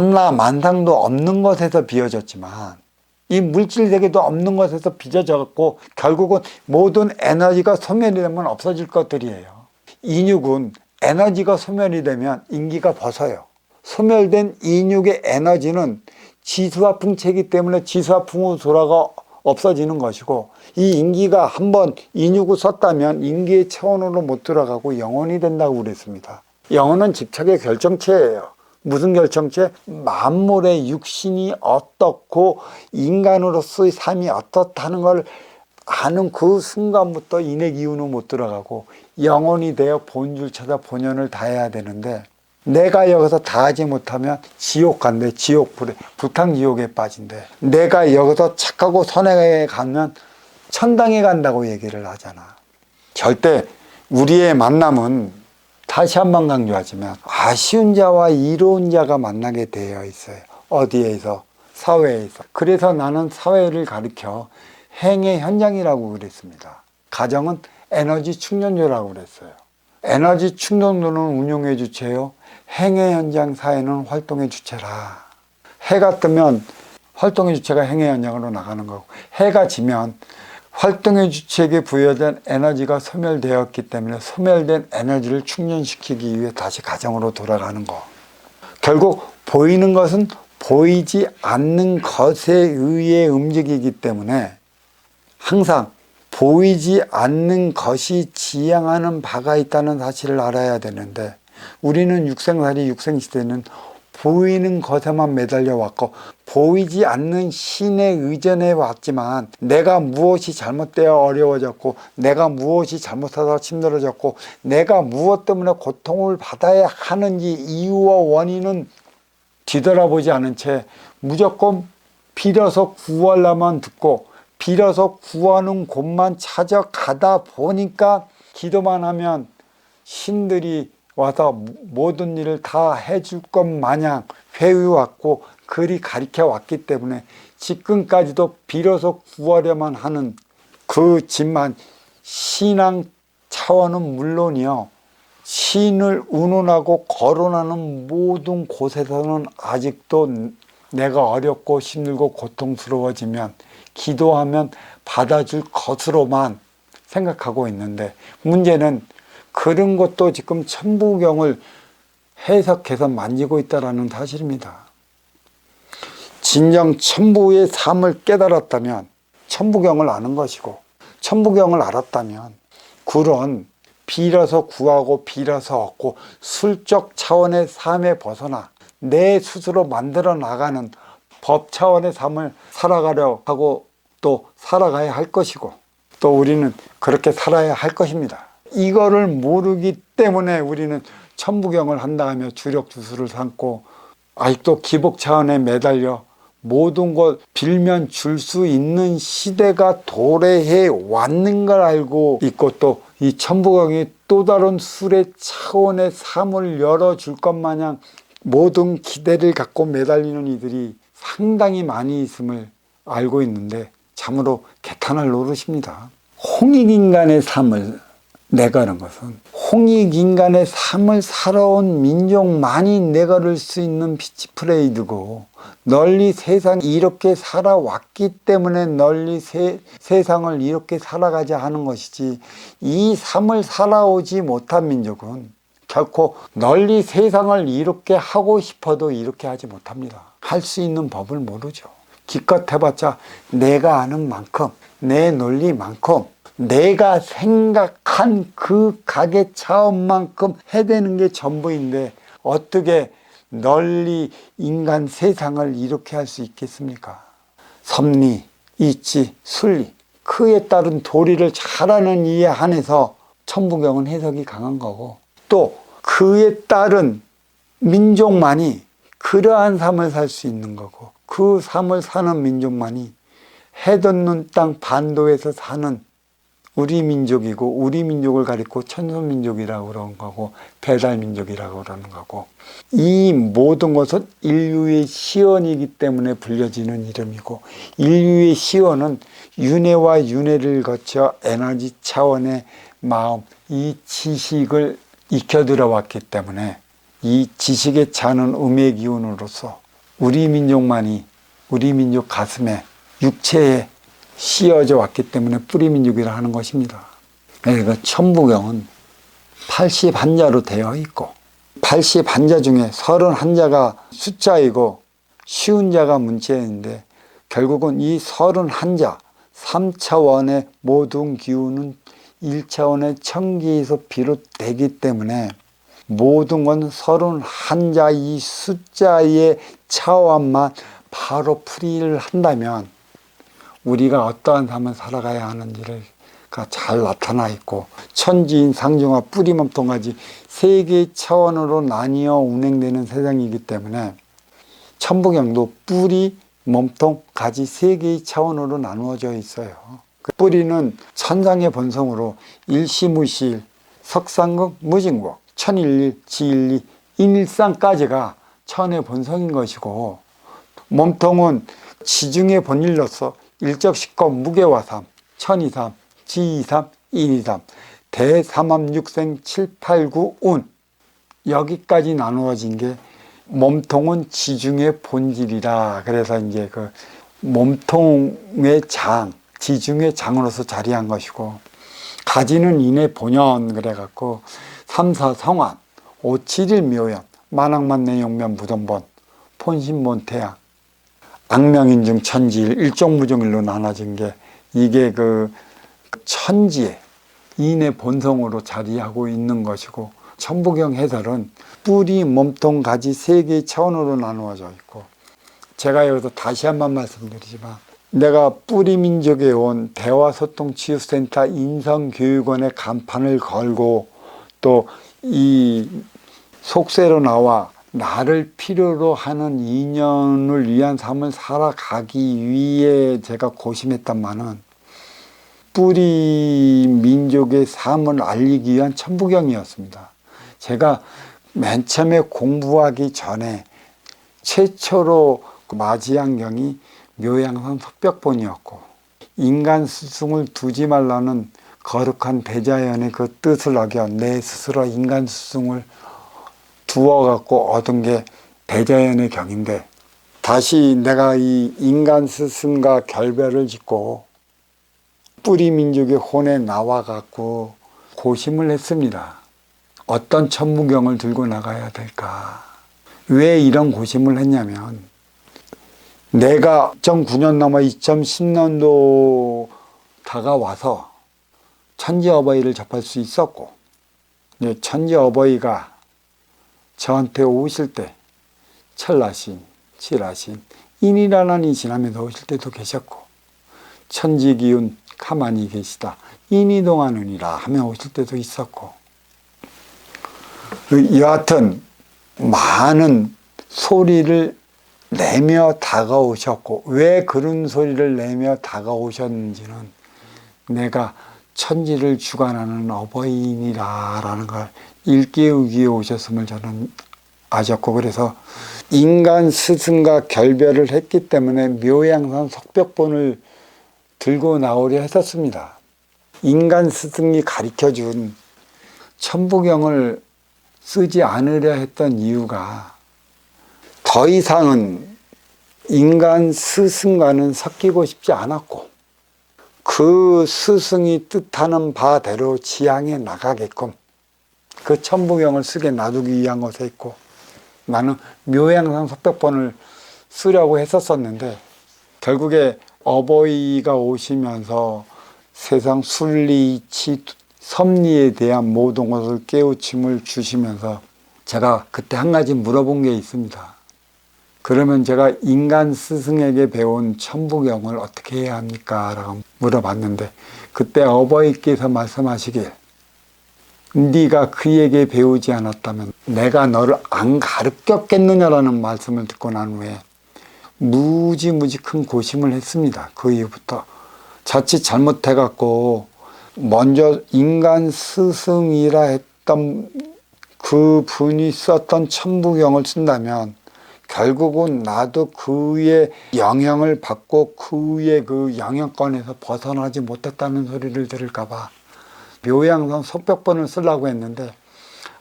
삼라만상도 없는 것에서 빚어졌지만 이 물질 세계도 없는 것에서 빚어졌고 결국은 모든 에너지가 소멸이 되면 없어질 것들이에요. 인육은 에너지가 소멸이 되면 인기가 벗어요. 소멸된 인육의 에너지는 지수와 풍체이기 때문에 지수와 풍의 조화가 없어지는 것이고, 이 인기가 한번 인육을 썼다면 인기의 차원으로 못 들어가고 영혼이 된다고 그랬습니다. 영혼은 집착의 결정체예요. 무슨 결정체? 만물의 육신이 어떻고 인간으로서의 삶이 어떻다는 걸 아는 그 순간부터 인의 기운은 못 들어가고 영혼이 되어 본줄 찾아 본연을 다해야 되는데, 내가 여기서 다하지 못하면 지옥 간대. 지옥불에, 불탕지옥에 빠진대. 내가 여기서 착하고 선하게 가면 천당에 간다고 얘기를 하잖아. 절대 우리의 만남은, 다시 한번 강조하지만, 아쉬운 자와 이로운 자가 만나게 되어 있어요. 어디에서? 사회에서. 그래서 나는 사회를 가리켜 행의 현장이라고 그랬습니다. 가정은 에너지 충전소라고 그랬어요. 에너지 충전소는 운용의 주체요, 행의 현장, 사회는 활동의 주체라. 해가 뜨면 활동의 주체가 행의 현장으로 나가는 거고, 해가 지면 활동의 주체에게 부여된 에너지가 소멸되었기 때문에 소멸된 에너지를 충전시키기 위해 다시 가정으로 돌아가는 거. 결국 보이는 것은 보이지 않는 것에 의해 움직이기 때문에 항상 보이지 않는 것이 지향하는 바가 있다는 사실을 알아야 되는데, 우리는 육생살이 육생시대는 보이는 것에만 매달려 왔고 보이지 않는 신에 의존해 왔지만, 내가 무엇이 잘못되어 어려워졌고 내가 무엇이 잘못하다 힘들어졌고 내가 무엇 때문에 고통을 받아야 하는지 이유와 원인은 뒤돌아보지 않은 채 무조건 빌어서 구하려만 듣고 빌어서 구하는 곳만 찾아가다 보니까, 기도만 하면 신들이 와서 모든 일을 다 해줄 것 마냥 회의왔고 그리 가리켜 왔기 때문에 지금까지도 빌어서 구하려만 하는 그 짓만, 신앙 차원은 물론이요, 신을 운운하고 거론하는 모든 곳에서는 아직도 내가 어렵고 힘들고 고통스러워지면 기도하면 받아줄 것으로만 생각하고 있는데, 문제는 그런 것도 지금 천부경을 해석해서 만지고 있다는 사실입니다. 진정 천부의 삶을 깨달았다면 천부경을 아는 것이고, 천부경을 알았다면 그런 빌어서 구하고 빌어서 얻고 술적 차원의 삶에 벗어나 내 스스로 만들어 나가는 법 차원의 삶을 살아가려 하고 또 살아가야 할 것이고, 또 우리는 그렇게 살아야 할 것입니다. 이거를 모르기 때문에 우리는 천부경을 한다 하며 주력주술을 삼고 아직도 기복 차원에 매달려 모든 것 빌면 줄 수 있는 시대가 도래해 왔는 걸 알고 있고, 또 이 천부경이 또 다른 술의 차원의 삶을 열어줄 것 마냥 모든 기대를 갖고 매달리는 이들이 상당히 많이 있음을 알고 있는데 참으로 개탄할 노릇입니다. 홍익인간의 삶을 내가는 것은, 홍익인간의 삶을 살아온 민족만이 내가를 수 있는 피치프레이드고, 널리 세상이 이렇게 살아왔기 때문에 널리 세상을 이렇게 살아가자 하는 것이지, 이 삶을 살아오지 못한 민족은 결코 널리 세상을 이렇게 하고 싶어도 이렇게 하지 못합니다. 할 수 있는 법을 모르죠. 기껏 해봤자 내가 아는 만큼, 내 논리만큼, 내가 생각한 그 각의 차원만큼 해대는 게 전부인데 어떻게 널리 인간 세상을 이렇게 할 수 있겠습니까? 섭리, 이치, 순리, 그에 따른 도리를 잘하는 이에 한해서 천부경은 해석이 강한 거고, 또 그에 따른 민족만이 그러한 삶을 살 수 있는 거고, 그 삶을 사는 민족만이 해돋는 땅 반도에서 사는 우리 민족이고, 우리 민족을 가리고 천손민족이라고 그러는 거고 배달민족이라고 그러는 거고, 이 모든 것은 인류의 시원이기 때문에 불려지는 이름이고, 인류의 시원은 윤회와 윤회를 거쳐 에너지 차원의 마음, 이 지식을 익혀 들어왔기 때문에 이 지식에 차는 음의 기운으로서 우리 민족만이 우리 민족 가슴에 육체에 씌어져 왔기 때문에 뿌리민족이라 하는 것입니다. 그러니까 천부경은 80한자로 되어 있고 80한자 중에 31자가 숫자이고 50자가 문자인데 결국은 이 31자 3차원의 모든 기운은 1차원의 천기에서 비롯되기 때문에 모든 건 31자 이 숫자의 차원만 바로 풀이를 한다면 우리가 어떠한 삶을 살아가야 하는지를 잘 나타나 있고 천지인 상중하 뿌리 몸통까지 세 개의 차원으로 나뉘어 운행되는 세상이기 때문에 천부경도 뿌리, 몸통, 가지 세 개의 차원으로 나누어져 있어요. 그 뿌리는 천상의 본성으로 일시무실, 석상극, 무진국, 천일일, 지일리, 인일상까지가 천의 본성인 것이고 몸통은 지중의 본일로서 일적식고 무게화삼, 천이삼, 지이삼, 인이삼, 대삼합육생 789운 여기까지 나누어진 게 몸통은 지중의 본질이라 그래서 이제 그 몸통의 장, 지중의 장으로서 자리한 것이고 가지는 인의 본연 그래갖고 삼사성환, 오칠일 묘연, 만학만내 용면 무동본, 본신본 태양, 악명인중 천지일, 일종무종일로 나눠진 게 이게 그 천지의 인의 본성으로 자리하고 있는 것이고 천부경 해설은 뿌리, 몸통, 가지 세 개의 차원으로 나누어져 있고 제가 여기서 다시 한번 말씀드리지만 내가 뿌리민족에 온 대화소통치유센터 인성교육원의 간판을 걸고 또 이 속세로 나와 나를 필요로 하는 인연을 위한 삶을 살아가기 위해 제가 고심했단만은 뿌리 민족의 삶을 알리기 위한 천부경이었습니다. 제가 맨 처음에 공부하기 전에 최초로 맞이한 경이 묘양산 석벽본이었고 인간 스승을 두지 말라는 거룩한 대자연의 그 뜻을 어겨 내 스스로 인간 스승을 두어갖고 얻은 게 대자연의 경인데 다시 내가 이 인간 스승과 결별을 짓고 뿌리 민족의 혼에 나와갖고 고심을 했습니다. 어떤 천부경을 들고 나가야 될까? 왜 이런 고심을 했냐면 내가 2009년 넘어 2010년도 다가와서 천지어버이를 접할 수 있었고 천지어버이가 저한테 오실 때 철라신, 칠하신, 인이라는 지나면서 오실 때도 계셨고 천지기운 가만히 계시다 인이 동하느니라 하며 오실 때도 있었고 여하튼 많은 소리를 내며 다가오셨고 왜 그런 소리를 내며 다가오셨는지는 내가 천지를 주관하는 어버이니라라는 걸 일깨우기 위해 오셨음을 저는 아셨고 그래서 인간 스승과 결별을 했기 때문에 묘양산 석벽본을 들고 나오려 했었습니다. 인간 스승이 가르쳐준 천부경을 쓰지 않으려 했던 이유가 더 이상은 인간 스승과는 섞이고 싶지 않았고 그 스승이 뜻하는 바대로 지향해 나가게끔 그 천부경을 쓰게 놔두기 위한 것에 있고 나는 묘양산 석벽본을 쓰려고 했었었는데 결국에 어버이가 오시면서 세상 순리, 이치, 섭리에 대한 모든 것을 깨우침을 주시면서 제가 그때 한 가지 물어본 게 있습니다. 그러면 제가 인간 스승에게 배운 천부경을 어떻게 해야 합니까? 라고 물어봤는데 그때 어버이께서 말씀하시길 네가 그에게 배우지 않았다면 내가 너를 안 가르쳤겠느냐라는 말씀을 듣고 난 후에 무지무지 큰 고심을 했습니다. 그 이후부터 자칫 잘못해갖고 먼저 인간 스승이라 했던 그 분이 썼던 천부경을 쓴다면 결국은 나도 그의 영향을 받고 그의 그 영향권에서 벗어나지 못했다는 소리를 들을까봐 묘양산 석벽본을 쓰려고 했는데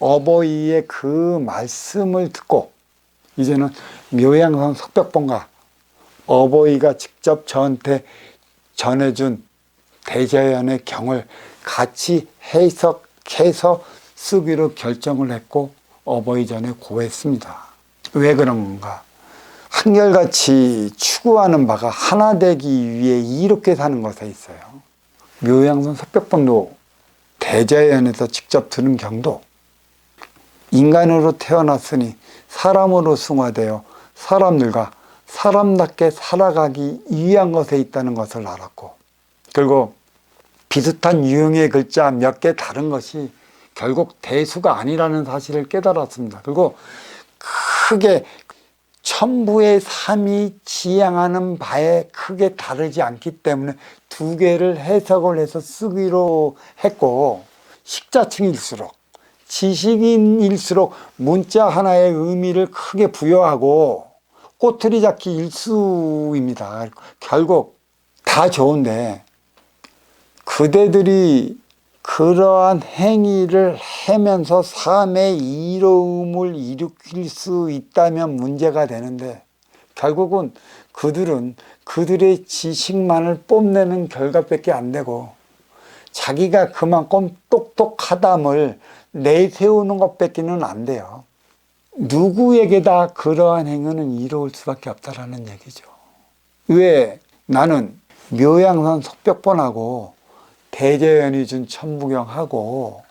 어버이의 그 말씀을 듣고 이제는 묘양선 석벽본가 어버이가 직접 저한테 전해준 대자연의 경을 같이 해석해서 쓰기로 결정을 했고 어버이 전에 고했습니다. 왜 그런 건가? 한결같이 추구하는 바가 하나 되기 위해 이렇게 사는 것에 있어요. 묘양선 석벽본도 대자연에서 직접 들은 경도 인간으로 태어났으니 사람으로 승화되어 사람들과 사람답게 살아가기 위한 것에 있다는 것을 알았고, 그리고 비슷한 유형의 글자 몇 개 다른 것이 결국 대수가 아니라는 사실을 깨달았습니다. 그리고 크게 천부의 삶이 지향하는 바에 크게 다르지 않기 때문에 두 개를 해석을 해서 쓰기로 했고, 식자층일수록 지식인일수록 문자 하나의 의미를 크게 부여하고 꼬투리 잡기 일수입니다. 결국 다 좋은데 그대들이 그러한 행위를 하면서 삶의 이로움을 일으킬 수 있다면 문제가 되는데, 결국은 그들은 그들의 지식만을 뽐내는 결과밖에 안 되고 자기가 그만큼 똑똑하담을 내세우는 것밖에는 안 돼요. 누구에게다 그러한 행위는 이로울 수밖에 없다라는 얘기죠. 왜? 나는 묘양선 석벽본하고 대자연이 준 천부경하고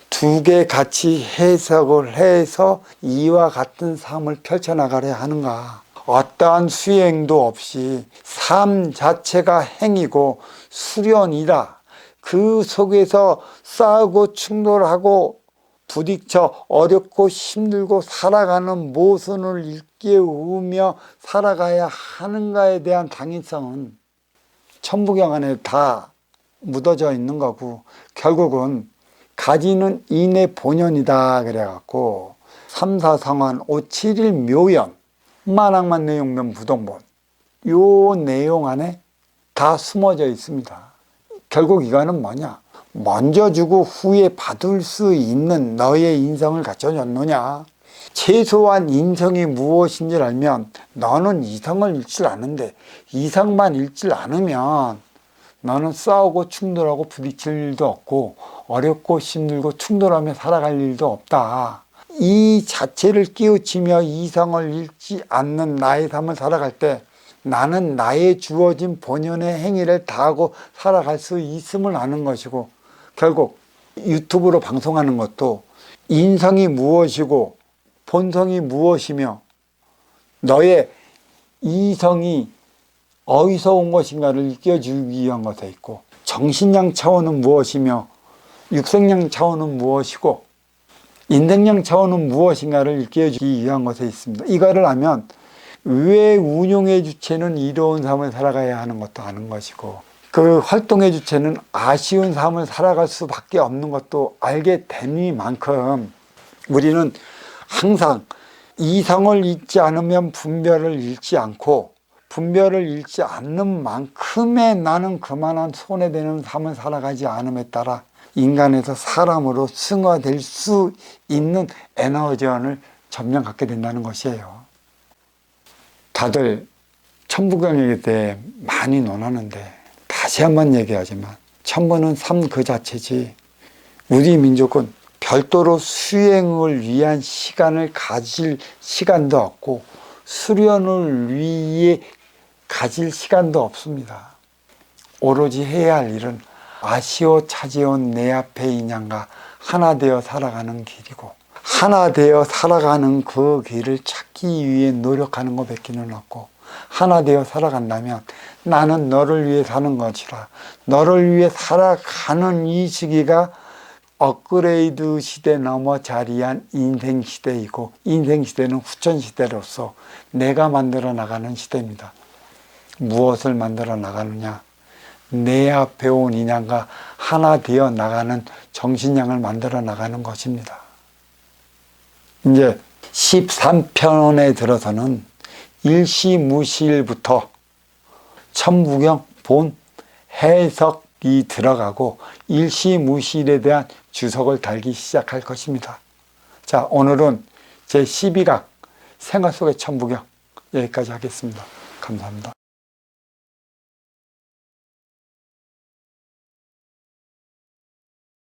두 개 같이 해석을 해서 이와 같은 삶을 펼쳐나가려 하는가? 어떠한 수행도 없이 삶 자체가 행이고 수련이다. 그 속에서 싸우고 충돌하고 부딪혀 어렵고 힘들고 살아가는 모순을 일깨우며 살아가야 하는가에 대한 당위성은 천부경 안에 다 묻어져 있는 거고, 결국은 가지는 인의 본연이다 그래갖고 3, 4 상환, 5, 7일 묘연, 만학만 내용면 부동본, 요 내용 안에 다 숨어져 있습니다. 결국 이거는 뭐냐? 먼저 주고 후에 받을 수 있는 너의 인성을 갖춰줬느냐? 최소한 인성이 무엇인지 알면 너는 이성을 잃지 않는데, 이성만 잃지 않으면 너는 싸우고 충돌하고 부딪힐 일도 없고 어렵고 힘들고 충돌하며 살아갈 일도 없다. 이 자체를 깨우치며 이성을 잃지 않는 나의 삶을 살아갈 때 나는 나의 주어진 본연의 행위를 다하고 살아갈 수 있음을 아는 것이고, 결국 유튜브로 방송하는 것도 인성이 무엇이고 본성이 무엇이며 너의 이성이 어디서 온 것인가를 일깨워주기 위한 것에 있고, 정신량 차원은 무엇이며 육생량 차원은 무엇이고 인생량 차원은 무엇인가를 일깨워주기 위한 것에 있습니다. 이거를 하면 왜 운용의 주체는 이로운 삶을 살아가야 하는 것도 아는 것이고, 그 활동의 주체는 아쉬운 삶을 살아갈 수밖에 없는 것도 알게 되니만큼 우리는 항상 이성을 잃지 않으면 분별을 잃지 않고, 분별을 잃지 않는 만큼의 나는 그만한 손해되는 삶을 살아가지 않음에 따라 인간에서 사람으로 승화될 수 있는 에너지원을 점령 갖게 된다는 것이에요. 다들 천부경에 대해 많이 논하는데 다시 한번 얘기하지만 천부는 삶 그 자체지, 우리 민족은 별도로 수행을 위한 시간을 가질 시간도 없고 수련을 위해 가질 시간도 없습니다. 오로지 해야 할 일은 아쉬워 차지온 내 앞의 인연과 하나 되어 살아가는 길이고, 하나 되어 살아가는 그 길을 찾기 위해 노력하는 것밖에는 없고, 하나 되어 살아간다면 나는 너를 위해 사는 것이라, 너를 위해 살아가는 이 시기가 업그레이드 시대 넘어 자리한 인생 시대이고, 인생 시대는 후천 시대로서 내가 만들어 나가는 시대입니다. 무엇을 만들어 나가느냐? 내 앞에 온 인양과 하나 되어 나가는 정신량을 만들어 나가는 것입니다. 이제 13편에 들어서는 일시무실부터 천부경 본 해석이 들어가고 일시무실에 대한 주석을 달기 시작할 것입니다. 자, 오늘은 제 12각 생활 속의 천부경 여기까지 하겠습니다. 감사합니다.